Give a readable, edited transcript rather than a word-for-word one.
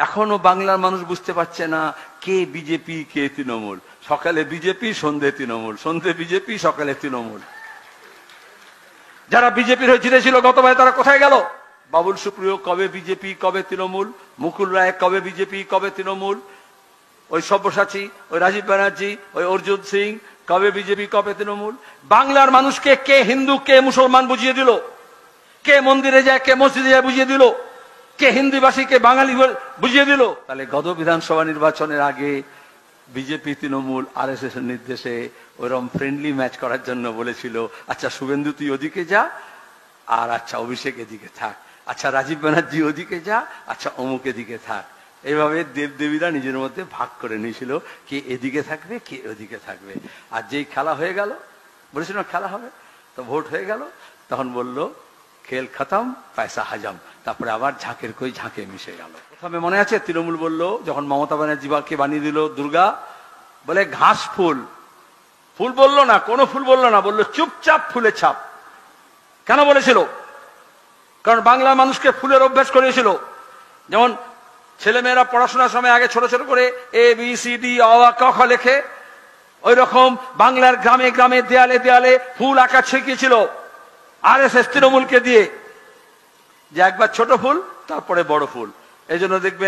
এখনো বাংলার মানুষ বুঝতে পারছে না কে বিজেপি কে তৃণমূল। সকালে বিজেপি, সন্ধে তৃণমূল, সন্ধে বিজেপি, সকালে তৃণমূল। যারা বিজেপির হয়ে জিতেছিল গতবারে তারা কোথায় গেল? বাবুল সুপ্রিয় কবে বিজেপি কবে তৃণমূল, মুকুল রায় কবে বিজেপি কবে তৃণমূল, ওই সব্যসাচী, ওই রাজীব ব্যানার্জি, ওই অর্জুন সিং কবে বিজেপি কবে তৃণমূল। বাংলার মানুষকে কে হিন্দু কে মুসলমান বুঝিয়ে দিল, কে মন্দিরে যায় কে মসজিদে যায় বুঝিয়ে দিল, কে হিন্দিভাষী কে বাঙালি বুঝিয়ে দিল। তাহলে গত বিধানসভা নির্বাচনের আগে বিজেপি তৃণমূল আরএসএস এর নির্দেশে ওরকম ফ্রেন্ডলি ম্যাচ করার জন্য বলেছিল, আচ্ছা শুভেন্দু তুই ওদিকে যা, আর আচ্ছা অভিষেক এদিকে থাক, আচ্ছা রাজীব ব্যানার্জি ওদিকে যা, আচ্ছা অমুক এদিকে থাক। এইভাবে দেবদেবীরা নিজের মধ্যে ভাগ করে নিয়েছিল কে এদিকে থাকবে কে ওদিকে থাকবে। আর যেই খেলা হয়ে গেল, বলেছিল খেলা হবে, তো ভোট হয়ে গেল, তখন বলল খেল খতম পয়সা হাজম, তারপরে আবার ঝাঁকের কই ঝাঁকে মিশে গেল। প্রথমে মনে আছে তৃণমূল বলল যখন মমতা ব্যানার্জিকে বানিয়ে দিল দুর্গা, বলে ঘাস ফুল, ফুল বললো না, কোনো ফুল বললো না, বললো চুপচাপ ফুলে ছাপ। কেন বলেছিল? কারণ বাংলা মানুষকে ফুলের অভ্যাস করিয়েছিল। যেমন ছেলেমেয়েরা পড়াশোনার সময় আগে ছোট ছোট করে এ বি সি ডি অ আ ক খ লেখে, ওই রকম বাংলার গ্রামে গ্রামে দেয়ালে দেয়ালে ফুল আঁকা শিখিয়েছিল আরএসএস তৃণমূলকে দিয়ে, যে একবার ছোট ফুল তারপরে বড় ফুল। এই জন্য দেখবে